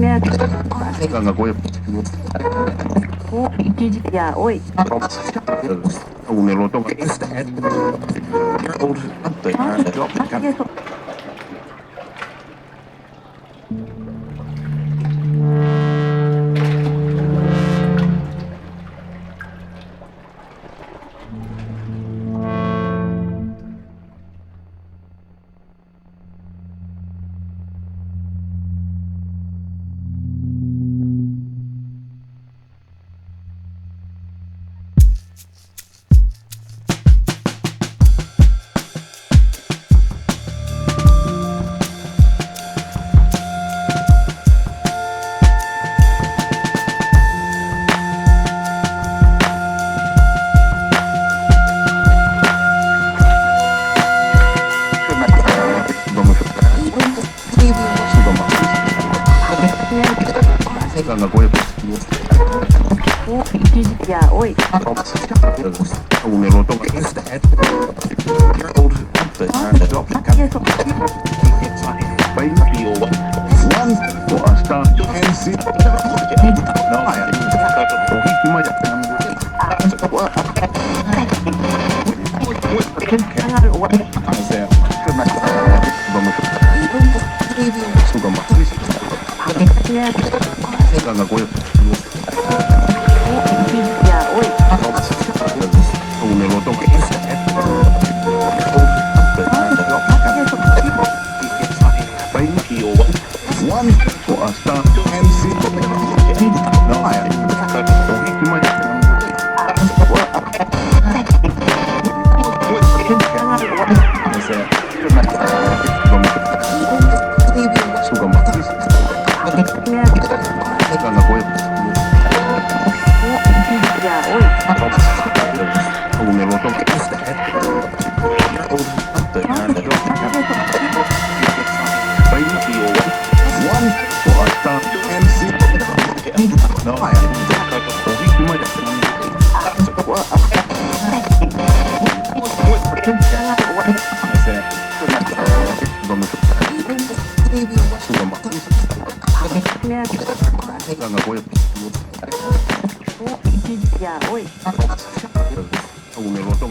Ganga Goya. Ya, hoy. Un eloto. Ganga Goya. Ya, hoy. Un eloto. Ganga Goya. Ya, hoy. Un eloto. Ganga Goya. Ya, hoy. Un eloto. Ganga Goya. Ya, hoy. Un eloto.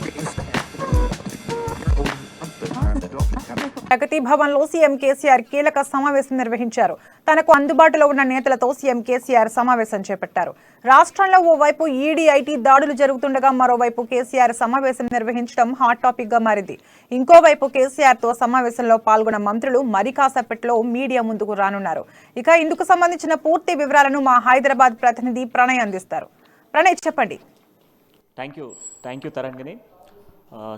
ప్రగతి భవన్ లో CM KCR కీలక సమావేశం నిర్వహించారు. తనకు అందుబాటులో ఉన్న నేతలతో CM KCR సమావేశం చేపట్టారు. రాష్ట్రంలో ఓవైపు ఈడీ ఐటీ దాడులు జరుగుతుండగా మరోవైపు కేసీఆర్ సమావేశం నిర్వహించడం హాట్ టాపిక్ గా మారింది. ఇంకోవైపు కేసీఆర్ తో సమావేశంలో పాల్గొన్న మంత్రులు మరి కాసేపట్లో మీడియా ముందుకు రానున్నారు. ఇక ఇందుకు సంబంధించిన పూర్తి వివరాలను మా హైదరాబాద్ ప్రతినిధి ప్రణయ్ అందిస్తారు. ప్రణయ్, చెప్పండి. Thank you Tarangini.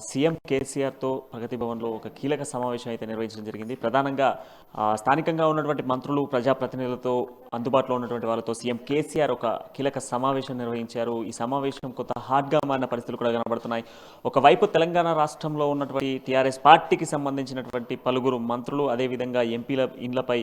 సీఎం కేసీఆర్తో ప్రగతి భవన్లో ఒక కీలక సమావేశం అయితే నిర్వహించడం జరిగింది. ప్రధానంగా స్థానికంగా ఉన్నటువంటి మంత్రులు, ప్రజాప్రతినిధులతో, అందుబాటులో ఉన్నటువంటి వాళ్ళతో సీఎం కేసీఆర్ ఒక కీలక సమావేశం నిర్వహించారు. ఈ సమావేశం కొంత హాట్గా మారిన పరిస్థితులు కూడా కనబడుతున్నాయి. ఒకవైపు తెలంగాణ రాష్ట్రంలో ఉన్నటువంటి టీఆర్ఎస్ పార్టీకి సంబంధించినటువంటి పలువురు మంత్రులు, అదేవిధంగా ఎంపీల ఇండ్లపై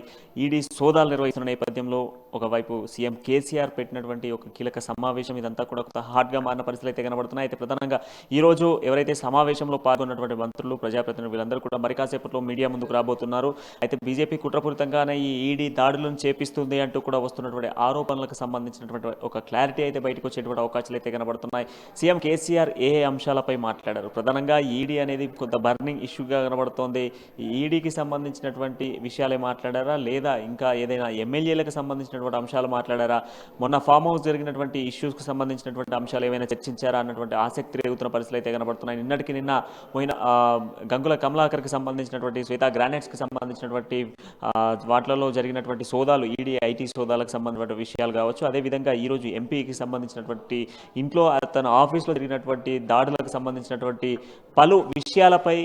ఈడీ సోదాలు నిర్వహిస్తున్న నేపథ్యంలో ఒకవైపు సీఎం కేసీఆర్ పెట్టినటువంటి ఒక కీలక సమావేశం ఇదంతా కూడా కొంత హాట్గా మారిన పరిస్థితులు అయితే కనబడుతున్నాయి. అయితే ప్రధానంగా ఈరోజు ఎవరైతే సమావేశంలో పాల్గొన్నటువంటి మంత్రులు, ప్రజాప్రతినిధులు వీళ్ళందరూ కూడా మరి కాసేపట్లో మీడియా ముందుకు రాబోతున్నారు. అయితే బీజేపీ కుట్రపూరితంగానే ఈ ఈడీ దాడులను చేపిస్తుంది అంటూ కూడా వస్తున్నటువంటి ఆరోపణలకు సంబంధించినటువంటి ఒక క్లారిటీ అయితే బయటకు వచ్చేటువంటి అవకాశాలు అయితే కనబడుతున్నాయి. సీఎం కేసీఆర్ ఏ అంశాలపై మాట్లాడారు? ప్రధానంగా ఈడీ అనేది కొంత బర్నింగ్ ఇష్యూగా కనబడుతోంది. ఈ ఈడీకి సంబంధించినటువంటి విషయాలే మాట్లాడారా, లేదా ఇంకా ఏదైనా ఎమ్మెల్యేలకు సంబంధించినటువంటి అంశాలు మాట్లాడారా? మొన్న ఫామ్ హౌస్ జరిగినటువంటి ఇష్యూస్కి సంబంధించినటువంటి అంశాలు ఏమైనా చర్చించారా అన్నటువంటి ఆసక్తి రేగుతున్న పరిస్థితులు అయితే కనబడుతున్నాయి. నిన్న పోయిన గంగుల కమలాకర్కి సంబంధించినటువంటి శ్వేతా గ్రానైట్స్కి సంబంధించినటువంటి వాటిలలో జరిగినటువంటి సోదాలు, ఈడీ ఐటీ సోదాలకు సంబంధించిన విషయాలు కావచ్చు. అదేవిధంగా ఈరోజు ఎంపీకి సంబంధించినటువంటి ఇంట్లో తన ఆఫీస్లో జరిగినటువంటి దాడులకు సంబంధించినటువంటి పలు విషయాలపై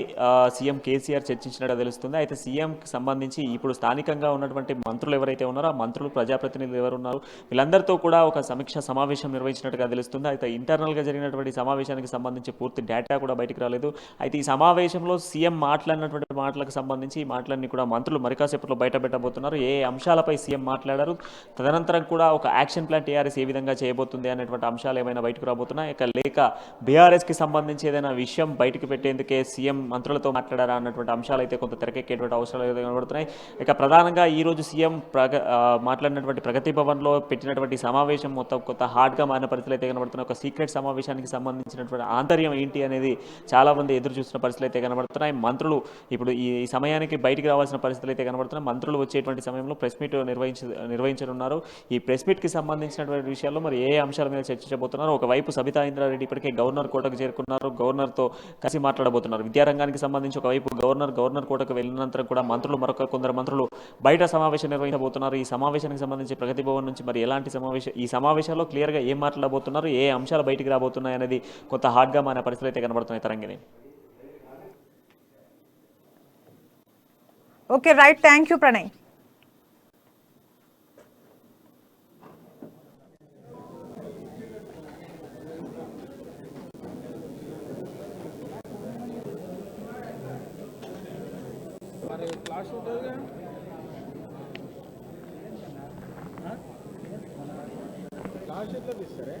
సీఎం కేసీఆర్ చర్చించినట్టు తెలుస్తుంది. అయితే సీఎంకి సంబంధించి ఇప్పుడు స్థానికంగా ఉన్నటువంటి మంత్రులు ఎవరైతే ఉన్నారో ఆ మంత్రులు, ప్రజాప్రతినిధులు ఎవరు ఉన్నారు వీళ్ళందరితో కూడా ఒక సమీక్ష సమావేశం నిర్వహించినట్టుగా తెలుస్తుంది. అయితే ఇంటర్నల్గా జరిగినటువంటి సమావేశానికి సంబంధించి పూర్తి డేటా కూడా బయటికి రాలేదు. అయితే ఈ సమావేశంలో సీఎం మాట్లాడినటువంటి మాటలకు సంబంధించి ఈ మాటలన్నీ కూడా మంత్రులు మరి కాసేపట్లో బయట పెట్టబోతున్నారు. ఏ అంశాలపై సీఎం మాట్లాడారు, తదనంతరం కూడా ఒక యాక్షన్ ప్లాన్ టీఆర్ఎస్ ఏ విధంగా చేయబోతుంది అనేటువంటి అంశాలు ఏమైనా బయటకు రాబోతున్నాయి, ఇక లేక బీఆర్ఎస్కి సంబంధించి ఏదైనా విషయం బయటకు పెట్టేందుకే సీఎం మంత్రులతో మాట్లాడారా అన్నటువంటి అంశాలు అయితే కొంత తెరకెక్కేటువంటి అవసరాలు అయితే కనబడుతున్నాయి. ఇక ప్రధానంగా ఈరోజు సీఎం మాట్లాడినటువంటి ప్రగతి భవన్లో పెట్టినటువంటి సమావేశం మొత్తం కొంత హార్డ్గా మారిన పరిస్థితులు అయితే కనబడుతున్నాయి. ఒక సీక్రెట్ సమావేశానికి సంబంధించినటువంటి ఆంతర్యం ఏంటి అనేది చాలా మంది ఎదురు చూస్తున్న పరిస్థితులు అయితే కనబడుతున్నాయి. మంత్రులు ఇప్పుడు ఈ సమయానికి బయటికి రావాల్సిన పరిస్థితులు అయితే కనబడుతున్నాయి. మంత్రులు వచ్చేటువంటి సమయంలో ప్రెస్ మీట్ నిర్వహించనున్నారు. ఈ ప్రెస్ మీట్కి సంబంధించినటువంటి విషయాల్లో మరి ఏ అంశాల మీద చర్చించబోతున్నారు? ఒకవైపు సబితా ఇంద్రారెడ్డి ఇప్పటికే గవర్నర్ కోటకు చేరుకున్నారు, గవర్నర్తో కలిసి మాట్లాడబోతున్నారు. విద్యారంగానికి సంబంధించి ఒకవైపు గవర్నర్ కోటకు వెళ్ళినంతరం కూడా మంత్రులు కొందరు మంత్రులు బయట సమావేశం నిర్వహించబోతున్నారు. ఈ సమావేశానికి సంబంధించి ప్రగతి భవన్ నుంచి మరి ఎలాంటి ఈ సమావేశాల్లో క్లియర్గా ఏం మాట్లాడబోతున్నారు, ఏ అంశాలు బయటికి రాబోతున్నాయి అనేది కొంత హార్డ్గా మన పరిస్థితులు అయితే కనబడుతున్నాయి. Tarangini. Okay right, thank you Pranay. Class होता है क्लास एट्ला తీస్తారే